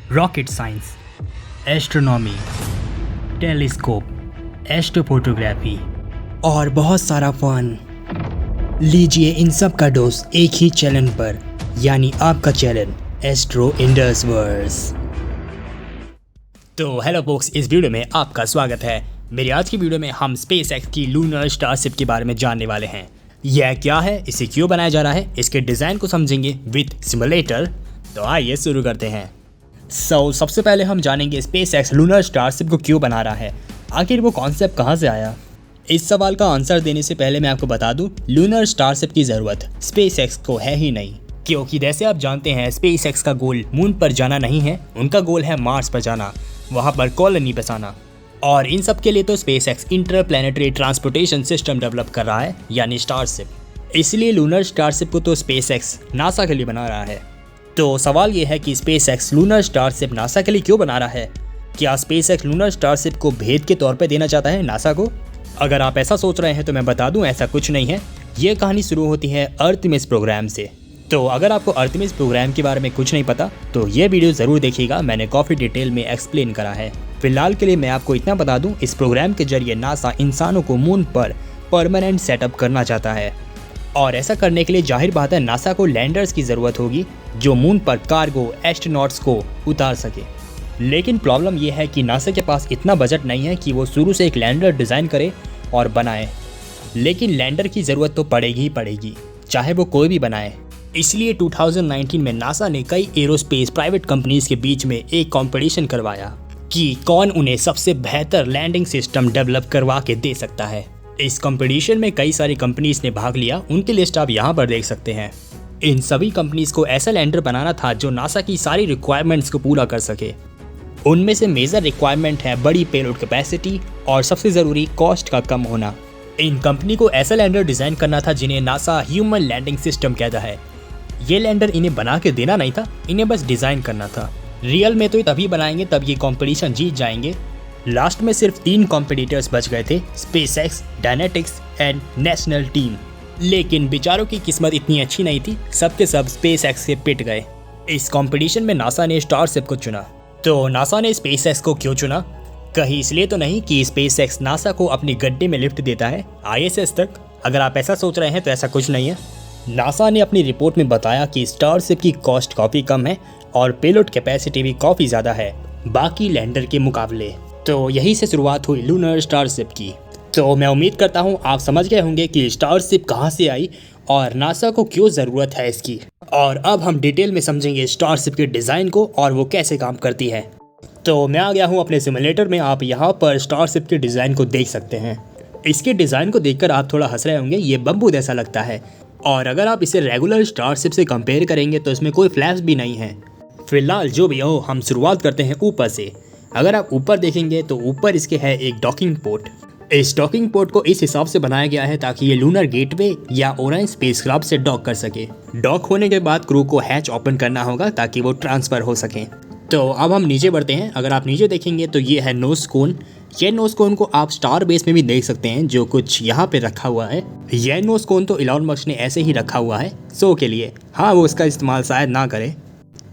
Rocket science, astronomy, telescope, astrophotography और बहुत सारा फन। लीजिए इन सब का डोज एक ही चैनल पर, यानी आपका चैनल एस्ट्रो इंडस वर्स। तो हेलो फोक्स, इस वीडियो में आपका स्वागत है। मेरी आज की वीडियो में हम स्पेस एक्स की लूनर स्टारशिप के बारे में जानने वाले हैं। यह क्या है, इसे क्यों बनाया जा रहा है, इसके डिज़ाइन को समझेंगे विद सिमुलेटर। तो आइए शुरू करते हैं। सबसे पहले हम जानेंगे स्पेस एक्स लूनर स्टारशिप को क्यों बना रहा है, आखिर वो कॉन्सेप्ट कहाँ से आया। इस सवाल का आंसर देने से पहले मैं आपको बता दूं, लूनर स्टारशिप की ज़रूरत स्पेस एक्स को है ही नहीं, क्योंकि जैसे आप जानते हैं स्पेस एक्स का गोल मून पर जाना नहीं है, उनका गोल है मार्स पर जाना, वहाँ पर कॉलोनी बसाना। और इन सब के लिए तो space x interplanetary transportation system develop कर रहा है, यानी स्टारशिप। इसलिए लूनर स्टारशिप को तो स्पेस एक्स नासा के लिए बना रहा है। तो सवाल ये है कि space x lunar starship NASA के लिए क्यों बना रहा है। क्या स्पेस एक्स लूनर स्टारशिप को भेद के तौर पर देना चाहता है नासा को? अगर आप ऐसा सोच रहे हैं तो मैं बता दूं, ऐसा कुछ नहीं है। ये कहानी शुरू होती है अर्थिमिस प्रोग्राम से। तो अगर आपको अर्थिमिस प्रोग्राम के बारे में कुछ नहीं पता तो ये वीडियो ज़रूर देखिएगा, मैंने काफ़ी डिटेल में एक्सप्लेन करा है। फिलहाल के लिए मैं आपको इतना बता दूं, इस प्रोग्राम के जरिए नासा इंसानों को मून पर परमानेंट सेटअप करना चाहता है। और ऐसा करने के लिए जाहिर बात है नासा को लैंडर्स की ज़रूरत होगी जो मून पर कार्गो एस्ट्रोनॉट्स को उतार सके। लेकिन प्रॉब्लम यह है कि नासा के पास इतना बजट नहीं है कि वो शुरू से एक लैंडर डिज़ाइन करे और बनाए। लेकिन लैंडर की ज़रूरत तो पड़ेगी ही पड़ेगी, चाहे वो कोई भी बनाए। इसलिए 2019 में नासा ने कई एरोस्पेस प्राइवेट कंपनीज के बीच में एक कंपटीशन करवाया कि कौन उन्हें सबसे बेहतर लैंडिंग सिस्टम डेवलप करवा के दे सकता है। इस कंपटीशन में कई सारी कंपनीज ने भाग लिया, उनकी लिस्ट आप यहाँ पर देख सकते हैं। इन सभी कंपनीज को ऐसा लैंडर बनाना था जो नासा की सारी रिक्वायरमेंट्स को पूरा कर सके। उनमें से मेजर रिक्वायरमेंट है बड़ी पेलोड कैपेसिटी और सबसे ज़रूरी कॉस्ट का कम होना। इन कंपनी को ऐसा लैंडर डिज़ाइन करना था जिन्हें नासा ह्यूमन लैंडिंग सिस्टम कहता है। ये लैंडर इन्हें बना के देना नहीं था, इन्हें बस डिज़ाइन करना था। रियल में तो तभी बनाएंगे तब ये कॉम्पिटिशन जीत जाएंगे। लास्ट में सिर्फ 3 कॉम्पिटिटर्स बच गए थे, SpaceX, Dynetics and national team. लेकिन बेचारों की किस्मत इतनी अच्छी नहीं थी, सबके सब स्पेस एक्स से पिट गए। इस कंपटीशन में नासा ने स्टारशिप को चुना। तो नासा ने स्पेस एक्स को क्यों चुना? कहीं इसलिए तो नहीं कि स्पेस एक्स नासा को अपने गड्ढे में लिफ्ट देता है ISS तक। अगर आप ऐसा सोच रहे हैं तो ऐसा कुछ नहीं है। नासा ने अपनी रिपोर्ट में बताया कि स्टारशिप की कॉस्ट काफ़ी कम है और पेलोड कैपेसिटी भी काफ़ी ज़्यादा है बाकी लैंडर के मुकाबले। तो यहीं से शुरुआत हुई लूनर स्टारशिप की। तो मैं उम्मीद करता हूँ आप समझ गए होंगे कि स्टारशिप कहाँ से आई और नासा को क्यों ज़रूरत है इसकी। और अब हम डिटेल में समझेंगे स्टारशिप के डिज़ाइन को और वो कैसे काम करती है। तो मैं आ गया हूँ अपने सिमुलेटर में। आप यहाँ पर स्टारशिप के डिज़ाइन को देख सकते हैं। इसके डिज़ाइन को देखकर आप थोड़ा हंस रहे होंगे, ये बम्बू जैसा लगता है। और अगर आप इसे रेगुलर स्टारशिप से कंपेयर करेंगे तो इसमें कोई फ्लैप्स भी नहीं है। फिलहाल जो भी हो, हम शुरुआत करते हैं ऊपर से। अगर आप ऊपर देखेंगे तो ऊपर इसके है एक डॉकिंग पोर्ट। इस डॉकिंग पोर्ट को इस हिसाब से बनाया गया है ताकि ये लूनर गेटवे या ओराइन स्पेसक्राफ्ट से डॉक कर सके। डॉक होने के बाद क्रू को हैच ओपन करना होगा ताकि वो ट्रांसफ़र हो सके। तो अब हम नीचे बढ़ते हैं। अगर आप नीचे देखेंगे तो ये है नोज कोन। ये नोज कोन को आप स्टार बेस में भी देख सकते हैं, जो कुछ यहाँ पे रखा हुआ है। यह नोज कोन तो इलॉन मस्क ने ऐसे ही रखा हुआ है शो के लिए। हाँ, वो इसका इस्तेमाल शायद ना करे।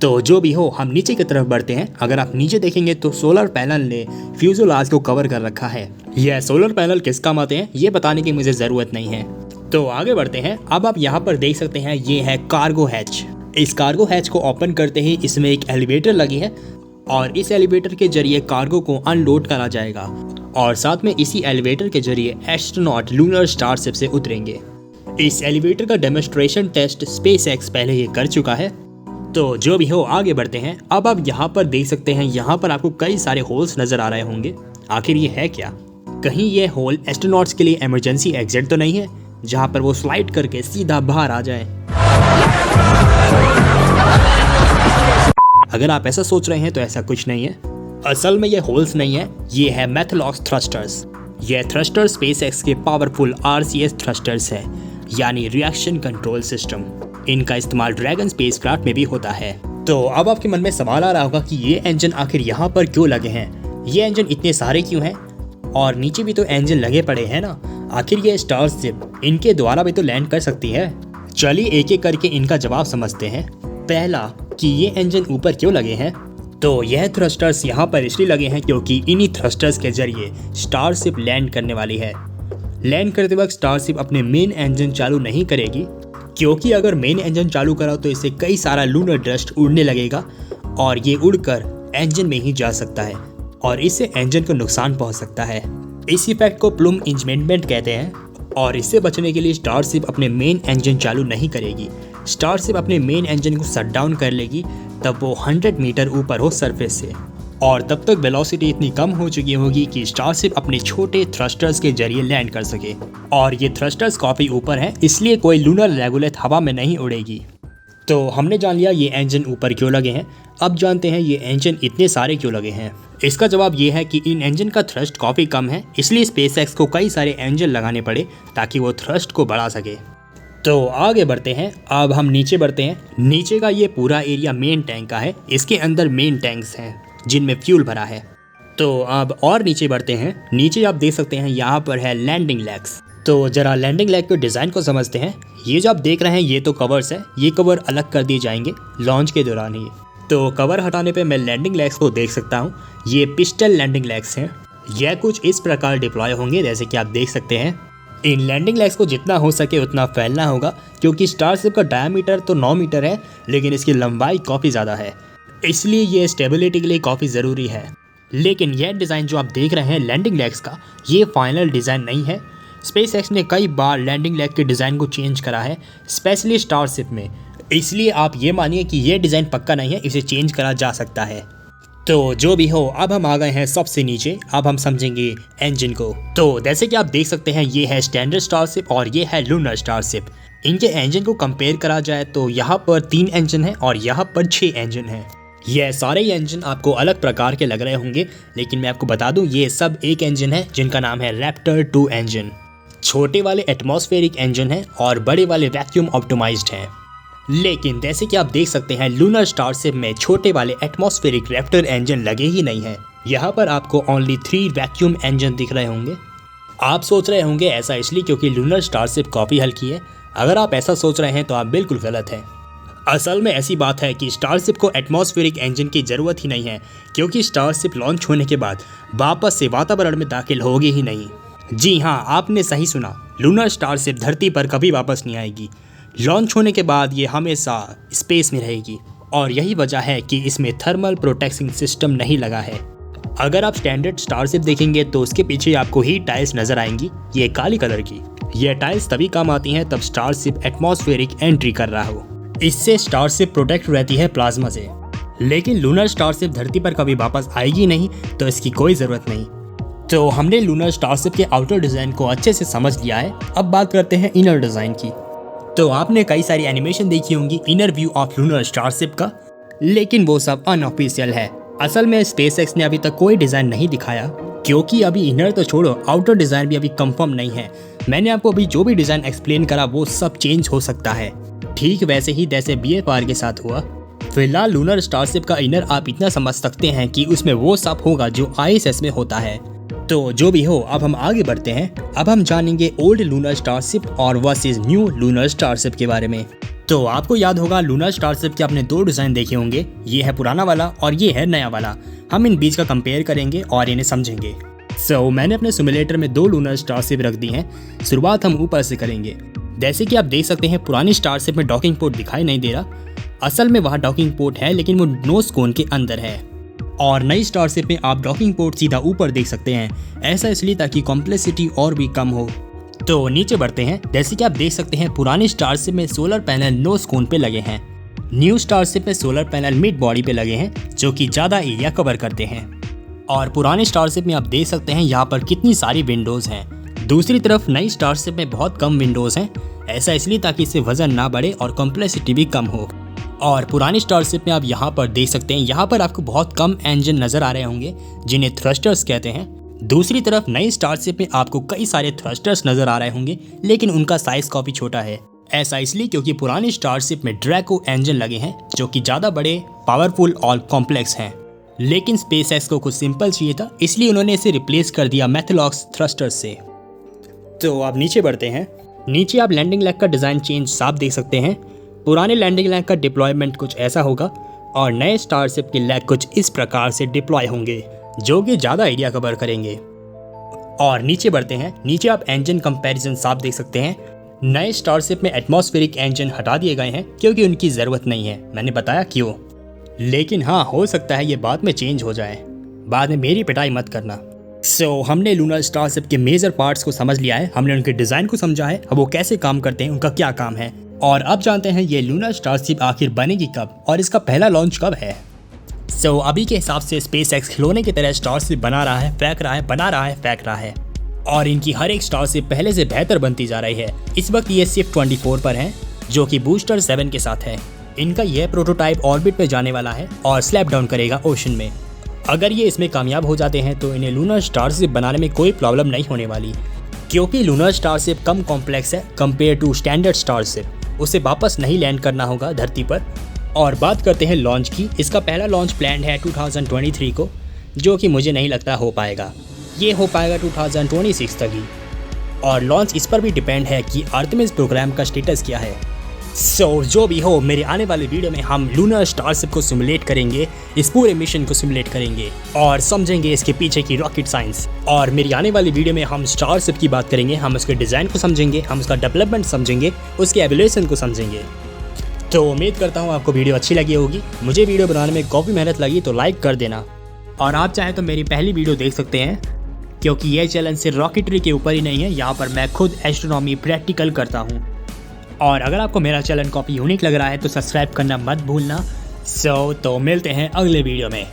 तो जो भी हो, हम नीचे की तरफ बढ़ते हैं। अगर आप नीचे देखेंगे तो सोलर पैनल ने फ्यूज़ेलाज को कवर कर रखा है। यह सोलर पैनल किस काम आते हैं ये बताने की मुझे ज़रूरत नहीं है। तो आगे बढ़ते हैं। अब आप यहाँ पर देख सकते हैं, ये है कार्गो हैच। इस कार्गो हैच को ओपन करते ही इसमें एक एलिवेटर लगी है और इस एलिवेटर के जरिए कार्गो को अनलोड करा जाएगा और साथ में इसी एलिवेटर के जरिए एस्ट्रोनॉट लूनर स्टारशिप से उतरेंगे। इस एलिवेटर का डेमोन्स्ट्रेशन टेस्ट स्पेस एक्स पहले ही कर चुका है। तो जो भी हो, आगे बढ़ते हैं। अब आप यहाँ पर देख सकते हैं, यहाँ पर आपको कई सारे होल्स नज़र आ रहे होंगे। आखिर ये है क्या? कहीं ये होल एस्ट्रोनॉट्स के लिए इमरजेंसी एग्जिट तो नहीं है, जहाँ पर वो स्लाइड करके सीधा बाहर आ जाए? अगर आप ऐसा सोच रहे हैं तो ऐसा कुछ नहीं है। असल में ये होल्स नहीं है, ये है मेथलॉक्स थ्रस्टर्स। ये थ्रस्टर स्पेस एक्स के पावरफुल RCS थ्रस्टर्स है, यानी रिएक्शन कंट्रोल सिस्टम। इनका इस्तेमाल ड्रैगन स्पेसक्राफ्ट में भी होता है। तो अब आपके मन में सवाल आ रहा होगा कि ये इंजन आखिर यहाँ पर क्यों लगे हैं, ये इंजन इतने सारे क्यों हैं, और नीचे भी तो इंजन लगे पड़े हैं ना। आखिर ये स्टारशिप इनके द्वारा भी तो लैंड कर सकती है। चलिए एक एक करके इनका जवाब समझते हैं। पहला कि ये इंजन ऊपर क्यों लगे हैं। तो यह थ्रस्टर्स यहाँ पर इसलिए लगे हैं क्योंकि इन्हीं थ्रस्टर्स के जरिए स्टारशिप लैंड करने वाली है। लैंड करते वक्त स्टारशिप अपने मेन इंजन चालू नहीं करेगी, क्योंकि अगर मेन इंजन चालू करा तो इससे कई सारा लूनर डस्ट उड़ने लगेगा और ये उड़कर इंजन में ही जा सकता है और इससे इंजन को नुकसान पहुंच सकता है। इस इफेक्ट को प्लूम इंजमेंटमेंट कहते हैं और इससे बचने के लिए स्टारशिप अपने मेन इंजन चालू नहीं करेगी। स्टारशिप अपने मेन इंजन को शट डाउन कर लेगी तब वो 100 मीटर ऊपर हो सरफेस से, और तब तक वेलोसिटी इतनी कम हो चुकी होगी कि स्टारशिप अपने छोटे थ्रस्टर्स के जरिए लैंड कर सके। और ये थ्रस्टर्स काफ़ी ऊपर हैं, इसलिए कोई लूनर रेगुलेट हवा में नहीं उड़ेगी। तो हमने जान लिया ये इंजन ऊपर क्यों लगे हैं। अब जानते हैं ये इंजन इतने सारे क्यों लगे हैं। इसका जवाब ये है कि इन इंजन का थ्रस्ट काफ़ी कम है, इसलिए स्पेसएक्स को कई सारे इंजन लगाने पड़े ताकि वो थ्रस्ट को बढ़ा सके। तो आगे बढ़ते हैं। अब हम नीचे बढ़ते हैं। नीचे का ये पूरा एरिया मेन टैंक का है। इसके अंदर मेन टैंक्स हैं जिनमें फ्यूल भरा है। तो अब और नीचे बढ़ते हैं। नीचे आप देख सकते हैं यहाँ पर है लैंडिंग लेग्स। तो जरा लैंडिंग लेग के डिज़ाइन को समझते हैं। ये जो आप देख रहे हैं ये तो कवर्स है, ये कवर अलग कर दिए जाएंगे लॉन्च के दौरान ही। तो कवर हटाने पे मैं लैंडिंग लेग्स को देख सकता हूँ। ये पिस्टल लैंडिंग लेग्स हैं। यह कुछ इस प्रकार डिप्लॉय होंगे जैसे कि आप देख सकते हैं। इन लैंडिंग लेग्स को जितना हो सके उतना फैलना होगा, क्योंकि स्टारशिप का डायमीटर तो 9 मीटर है लेकिन इसकी लंबाई काफ़ी ज़्यादा है, इसलिए ये स्टेबिलिटी के लिए काफ़ी ज़रूरी है। लेकिन यह डिज़ाइन जो आप देख रहे हैं लैंडिंग लेग्स का, ये फाइनल डिज़ाइन नहीं है। स्पेसएक्स ने कई बार लैंडिंग लेग के डिज़ाइन को चेंज करा है, स्पेशली स्टारशिप में, इसलिए आप ये मानिए कि ये डिज़ाइन पक्का नहीं है, इसे चेंज करा जा सकता है। तो जो भी हो, अब हम आ गए हैं सबसे नीचे। अब हम समझेंगे इंजन को। तो जैसे कि आप देख सकते हैं ये है स्टैंडर्ड स्टारशिप और ये है लूनर स्टारशिप। इनके इंजन को कंपेयर करा जाए तो यहाँ पर 3 इंजन हैं और यहाँ पर 6 इंजन हैं। यह सारे इंजन आपको अलग प्रकार के लग रहे होंगे, लेकिन मैं आपको बता दूं ये सब एक इंजन है जिनका नाम है रैप्टर 2 इंजन। छोटे वाले एटमॉस्फेरिक इंजन हैं और बड़े वाले वैक्यूम ऑप्टिमाइज्ड हैं। लेकिन जैसे कि आप देख सकते हैं लूनर स्टारशिप में छोटे वाले एटमॉस्फेरिक रैप्टर इंजन लगे ही नहीं हैं। यहाँ पर आपको ओनली 3 वैक्यूम इंजन दिख रहे होंगे। आप सोच रहे होंगे ऐसा इसलिए क्योंकि लूनर स्टारशिप काफ़ी हल्की है। अगर आप ऐसा सोच रहे हैं तो आप बिल्कुल गलत हैं। असल में ऐसी बात है कि स्टारशिप को एटमॉस्फेरिक इंजन की ज़रूरत ही नहीं है, क्योंकि स्टारशिप लॉन्च होने के बाद वापस से वातावरण में दाखिल होगी ही नहीं। जी हाँ, आपने सही सुना, लूनर स्टारशिप धरती पर कभी वापस नहीं आएगी। लॉन्च होने के बाद ये हमेशा स्पेस में रहेगी और यही वजह है कि इसमें थर्मल प्रोटेक्शन सिस्टम नहीं लगा है। अगर आप स्टैंडर्ड स्टारशिप देखेंगे तो उसके पीछे आपको हीट टाइल्स नज़र आएंगी, ये काली कलर की। ये टाइल्स तभी काम आती हैं तब स्टारशिप एटमॉस्फेरिक एंट्री कर रहा हो। इससे स्टारशिप प्रोटेक्ट रहती है प्लाज्मा से। लेकिन लूनर स्टारशिप धरती पर कभी वापस आएगी नहीं, तो इसकी कोई ज़रूरत नहीं। तो हमने लूनर स्टारशिप के आउटर डिज़ाइन को अच्छे से समझ लिया है। अब बात करते हैं इनर डिज़ाइन की। तो आपने कई सारी एनिमेशन देखी होंगी inner view of lunar starship का, लेकिन वो सब अनऑफिशियल है। असल में स्पेसएक्स ने अभी तक कोई डिज़ाइन नहीं दिखाया, क्योंकि अभी इनर तो छोड़ो, आउटर डिज़ाइन भी अभी कंफर्म नहीं है। मैंने आपको अभी जो भी डिज़ाइन एक्सप्लेन करा वो सब चेंज हो सकता है, ठीक वैसे ही जैसे BFR के साथ हुआ। फिलहाल लूनर स्टारशिप का इनर आप इतना समझ सकते हैं कि उसमें वो सब होगा जो ISS में होता है। तो जो भी हो, अब हम आगे बढ़ते हैं। अब हम जानेंगे ओल्ड लूनर स्टारशिप और वर्सेस न्यू लूनर स्टारशिप के बारे में। तो आपको याद होगा लूनर स्टारशिप के आपने 2 डिज़ाइन देखे होंगे, ये है पुराना वाला और ये है नया वाला। हम इन बीच का कंपेयर करेंगे और इन्हें समझेंगे। मैंने अपने सिमुलेटर में 2 लूनर स्टारशिप रख दी हैं। शुरुआत हम ऊपर से करेंगे। जैसे कि आप देख सकते हैं पुरानी स्टारशिप में डॉकिंग पोर्ट दिखाई नहीं दे रहा। असल में वहाँ डॉकिंग पोर्ट है, लेकिन वो नोज कोन के अंदर है। और नई स्टारशिप में आप डॉकिंग पोर्ट सीधा ऊपर देख सकते हैं। ऐसा इसलिए ताकि कॉम्प्लेक्सिटी और भी कम हो। तो नीचे बढ़ते हैं। जैसे कि आप देख सकते हैं पुरानी स्टारशिप में सोलर पैनल नोज कोन पे लगे हैं। न्यू स्टारशिप में सोलर पैनल मिड बॉडी पे लगे हैं, जो कि ज़्यादा एरिया कवर करते हैं। और पुरानी स्टारशिप में आप देख सकते हैं यहाँ पर कितनी सारी विंडोज़ हैं। दूसरी तरफ नई स्टारशिप में बहुत कम विंडोज़ हैं। ऐसा इसलिए ताकि इससे वजन ना बढ़े और कॉम्प्लेक्सिटी भी कम हो। और पुरानी स्टारशिप में आप यहाँ पर देख सकते हैं, यहाँ पर आपको बहुत कम इंजन नज़र आ रहे होंगे जिन्हें थ्रस्टर्स कहते हैं। दूसरी तरफ नई स्टारशिप में आपको कई सारे थ्रस्टर्स नज़र आ रहे होंगे, लेकिन उनका साइज़ काफ़ी छोटा है। ऐसा इसलिए क्योंकि पुरानी स्टारशिप में ड्रैको इंजन लगे हैं, जो कि ज़्यादा बड़े, पावरफुल और कॉम्प्लेक्स हैं। लेकिन स्पेसएक्स को कुछ सिंपल चाहिए था, इसलिए उन्होंने इसे रिप्लेस कर दिया मेथलॉक्स थ्रस्टर्स से। तो अब नीचे बढ़ते हैं। नीचे आप लैंडिंग लेग का डिज़ाइन चेंज साफ देख सकते हैं। पुराने लैंडिंग लेग का डिप्लॉयमेंट कुछ ऐसा होगा। और नए स्टारशिप के लेग कुछ इस प्रकार से डिप्लॉय होंगे जो कि ज़्यादा एरिया कवर करेंगे। और नीचे बढ़ते हैं। नीचे आप इंजन कंपैरिजन साफ देख सकते हैं। नए स्टारशिप में एटमॉस्फेरिक इंजन हटा दिए गए हैं क्योंकि उनकी ज़रूरत नहीं है, मैंने बताया क्यों। लेकिन हाँ, हो सकता है ये बाद में चेंज हो जाए, बाद में मेरी पिटाई मत करना। हमने लूनर स्टारशिप के मेजर पार्ट्स को समझ लिया है, हमने उनके डिज़ाइन को समझा है, अब वो कैसे काम करते हैं, उनका क्या काम है। और अब जानते हैं ये लूनर स्टारशिप आखिर बनेगी कब और इसका पहला लॉन्च कब है। अभी के हिसाब से स्पेसएक्स खिलौने की तरह स्टारशिप बना रहा है, फेंक रहा है, बना रहा है, फेंक रहा है, और इनकी हर एक स्टारशिप पहले से बेहतर बनती जा रही है। इस वक्त ये सिर्फ 24 पर है जो कि बूस्टर 7 के साथ है। इनका यह प्रोटोटाइप ऑर्बिट पे जाने वाला है और स्लैप डाउन करेगा ओशन में। अगर ये इसमें कामयाब हो जाते हैं तो इन्हें लूनर स्टारशिप बनाने में कोई प्रॉब्लम नहीं होने वाली, क्योंकि लूनर स्टारशिप कम कॉम्प्लेक्स है कंपेयर टू स्टैंडर्ड स्टारशिप। उसे वापस नहीं लैंड करना होगा धरती पर। और बात करते हैं लॉन्च की। इसका पहला लॉन्च प्लान है 2023 को, जो कि मुझे नहीं लगता हो पाएगा। ये हो पाएगा 2026 तक ही। और लॉन्च इस पर भी डिपेंड है कि आर्टेमिस प्रोग्राम का स्टेटस क्या है। जो भी हो, मेरे आने वाले वीडियो में हम लूनर स्टारशिप को सिमुलेट करेंगे, इस पूरे मिशन को सिमुलेट करेंगे और समझेंगे इसके पीछे की रॉकेट साइंस। और मेरी आने वाली वीडियो में हम स्टारशिप की बात करेंगे, हम उसके डिज़ाइन को समझेंगे, हम उसका डेवलपमेंट समझेंगे, उसके एवोल्यूशन को समझेंगे। तो उम्मीद करता हूँ आपको वीडियो अच्छी लगी होगी। मुझे वीडियो बनाने में काफ़ी मेहनत लगी तो लाइक कर देना। और आप चाहें तो मेरी पहली वीडियो देख सकते हैं, क्योंकि यह चैलेंज सिर्फ रॉकेटरी के ऊपर ही नहीं है, यहाँ पर मैं खुद एस्ट्रोनॉमी प्रैक्टिकल करता हूँ। और अगर आपको मेरा चैनल काफ़ी यूनिक लग रहा है तो सब्सक्राइब करना मत भूलना। तो मिलते हैं अगले वीडियो में।